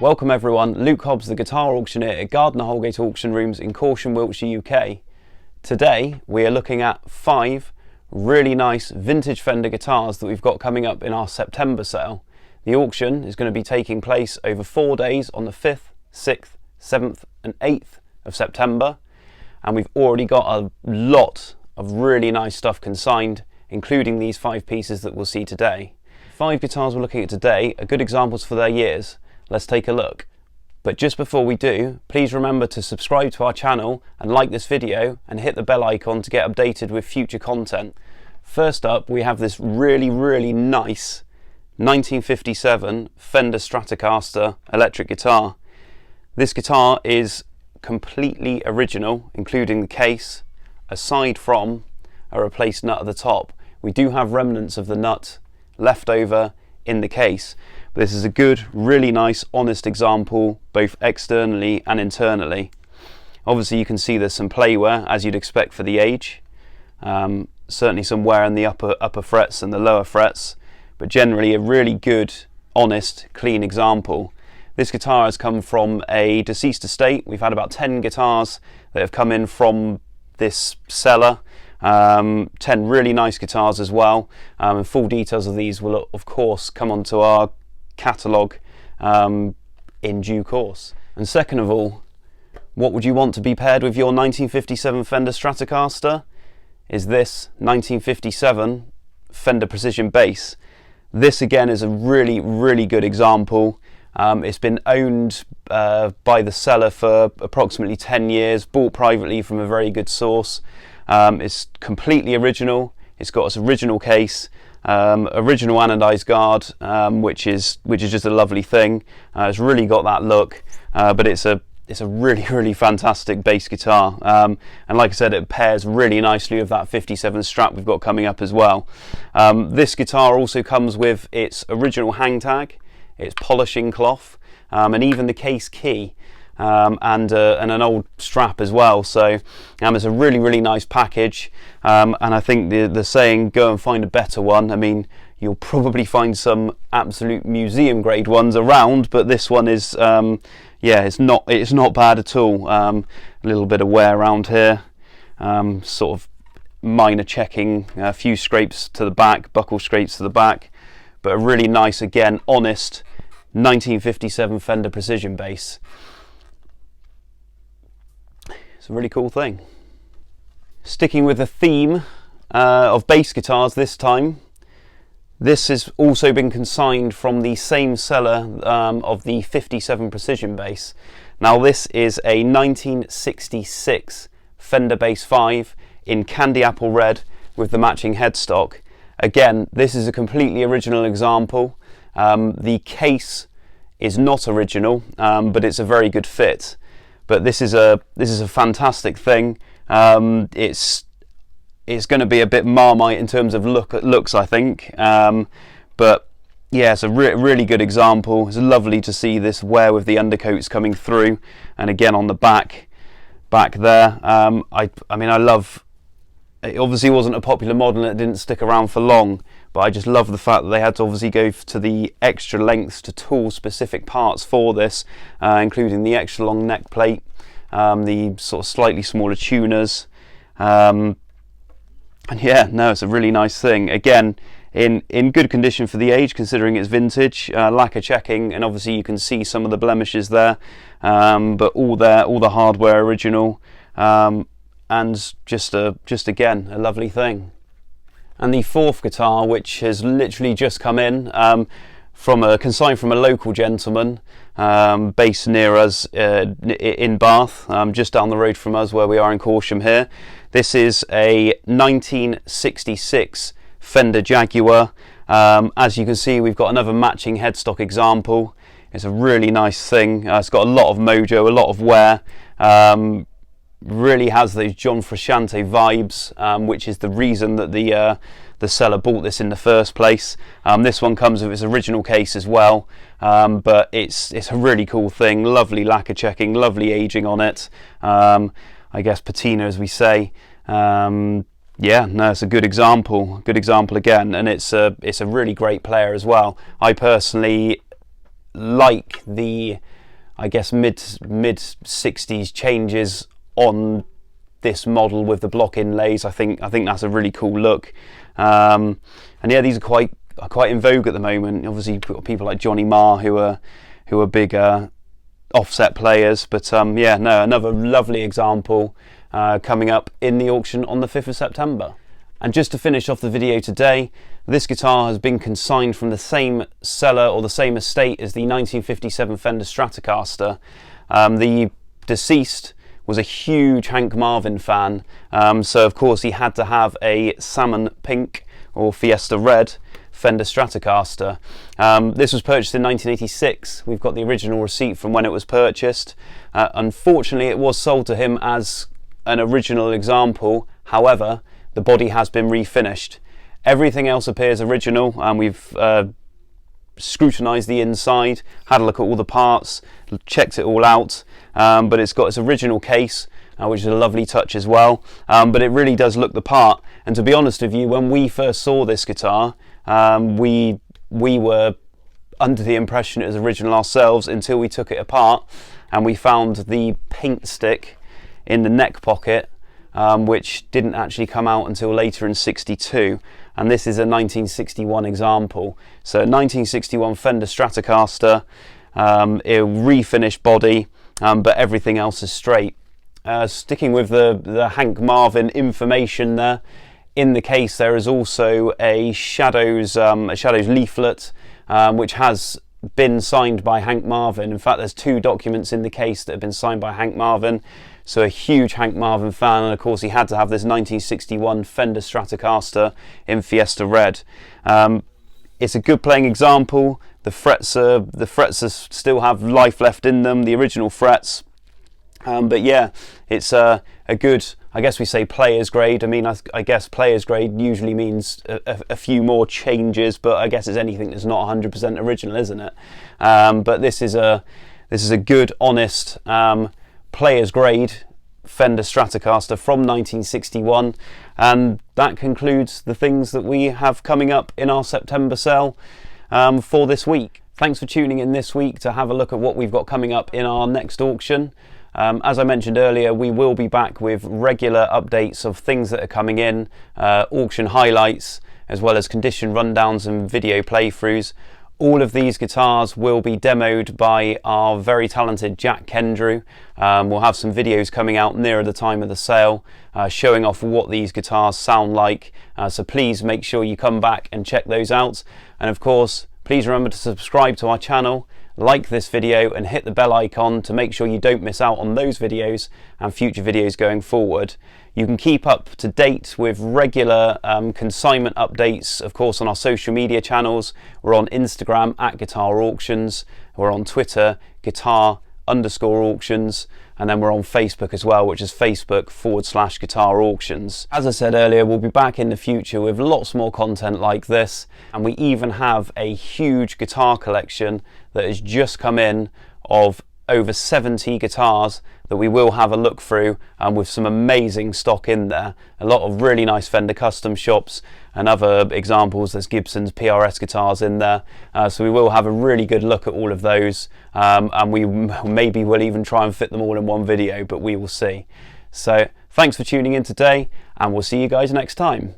Welcome everyone, Luke Hobbs, the guitar auctioneer at Gardiner Houlgate Auction Rooms in Corsham, Wiltshire, UK. Today we are looking at 5 really nice vintage Fender guitars that we've got coming up in our September sale. The auction is going to be taking place over 4 days on the 5th, 6th, 7th and 8th of September, and we've already got a lot of really nice stuff consigned, including these 5 pieces that we'll see today. 5 guitars we're looking at today are good examples for their years. Let's take a look. But just before we do, please remember to subscribe to our channel and like this video and hit the bell icon to get updated with future content. First up, we have this really nice 1957 Fender Stratocaster electric guitar. This guitar is completely original, including the case, aside from a replaced nut at the top. We do have remnants of the nut left over in the case. This is a good, really nice, honest example, both externally and internally. Obviously you can see there's some play wear, as you'd expect for the age. Certainly some wear in the upper frets and the lower frets, but generally a really good, honest, clean example. This guitar has come from a deceased estate. We've had about 10 guitars that have come in from this seller. 10 really nice guitars as well, and full details of these will of course come onto our catalogue in due course. And second of all, what would you want to be paired with your 1957 Fender Stratocaster? Is this 1957 Fender Precision Bass. This again is a really good example. It's been owned by the seller for approximately 10 years, bought privately from a very good source. It's completely original. It's got its original case, original anodized guard, which is just a lovely thing. It's really got that look, but it's a really fantastic bass guitar. And like I said, it pairs really nicely with that 57 Strat we've got coming up as well. This guitar also comes with its original hang tag, its polishing cloth, and even the case key. And an old strap as well, so it's a really nice package, and I think the saying, go and find a better one, I mean, you'll probably find some absolute museum grade ones around, but this one is yeah, it's not bad at all. A little bit of wear around here, sort of minor checking, a few scrapes to the back, buckle scrapes to the back, but a really nice, again, honest 1957 Fender Precision Bass. It's a really cool thing. Sticking with the theme of bass guitars this time, this has also been consigned from the same seller of the 57 Precision Bass. Now this is a 1966 Fender Bass V in candy apple red with the matching headstock. Again, this is a completely original example. The case is not original, but it's a very good fit. But this is a fantastic thing. It's going to be a bit Marmite in terms of looks, I think. But yeah, it's a really good example. It's lovely to see this wear with the undercoats coming through, and again on the back there. I mean, I love. It obviously wasn't a popular model and it didn't stick around for long, but I just love the fact that they had to obviously go to the extra lengths to tool specific parts for this, including the extra long neck plate, the sort of slightly smaller tuners, and yeah, no, it's a really nice thing. Again, in good condition for the age, considering it's vintage, lacquer checking, and obviously you can see some of the blemishes there, but all the hardware original. And just again a lovely thing. And the 4th guitar, which has literally just come in consigned from a local gentleman based near us in Bath, just down the road from us where we are in Corsham here. This is a 1966 Fender Jaguar. As you can see, we've got another matching headstock example. It's a really nice thing. It's got a lot of mojo, a lot of wear. Really has those John Frusciante vibes, which is the reason that the seller bought this in the first place. This one comes with its original case as well, but it's a really cool thing. Lovely lacquer checking, lovely aging on it. I guess patina, as we say. Yeah, no, it's a good example again, and it's a really great player as well. I personally like the I guess mid 60s changes on this model with the block inlays. I think that's a really cool look, and yeah, these are quite in vogue at the moment. Obviously, you've got people like Johnny Marr who are big offset players, but yeah, no, another lovely example coming up in the auction on the 5th of September. And just to finish off the video today, this guitar has been consigned from the same seller or the same estate as the 1957 Fender Stratocaster. The deceased was a huge Hank Marvin fan, so of course he had to have a salmon pink or Fiesta red Fender Stratocaster. This was purchased in 1986. We've got the original receipt from when it was purchased. Unfortunately, it was sold to him as an original example. However, the body has been refinished. Everything else appears original, and we've scrutinised the inside, had a look at all the parts, checked it all out, but it's got its original case, which is a lovely touch as well, but it really does look the part. And to be honest with you, when we first saw this guitar, we were under the impression it was original ourselves until we took it apart and we found the paint stick in the neck pocket, which didn't actually come out until later in '62, and this is a 1961 example. So 1961 Fender Stratocaster, a refinished body, but everything else is straight. Sticking with the Hank Marvin information there, in the case there is also a Shadows leaflet, which has been signed by Hank Marvin. In fact, there's 2 documents in the case that have been signed by Hank Marvin. So a huge Hank Marvin fan, and of course he had to have this 1961 Fender Stratocaster in Fiesta Red. It's a good playing example. The frets still have life left in them, the original frets. But yeah, it's a good, I guess we say player's grade. I mean, I guess player's grade usually means a few more changes, but I guess it's anything that's not 100% original, isn't it? But this is a good, honest player's grade Fender Stratocaster from 1961, and that concludes the things that we have coming up in our September sale for this week. Thanks for tuning in this week to have a look at what we've got coming up in our next auction. As I mentioned earlier, we will be back with regular updates of things that are coming in, auction highlights, as well as condition rundowns and video playthroughs. All of these guitars will be demoed by our very talented Jack Kendrew. We'll have some videos coming out nearer the time of the sale, showing off what these guitars sound like. So please make sure you come back and check those out. And of course, please remember to subscribe to our channel, like this video, and hit the bell icon to make sure you don't miss out on those videos and future videos going forward. You can keep up to date with regular consignment updates, of course, on our social media channels. We're on Instagram at Guitar Auctions, we're on Twitter, guitar_auctions, and then we're on Facebook as well, which is Facebook/Guitar Auctions. As I said earlier, we'll be back in the future with lots more content like this, and we even have a huge guitar collection that has just come in of over 70 guitars that we will have a look through, with some amazing stock in there. A lot of really nice Fender custom shops and other examples. There's Gibson's PRS guitars in there, so we will have a really good look at all of those, and we maybe will even try and fit them all in one video, but we will see. So thanks for tuning in today, and we'll see you guys next time.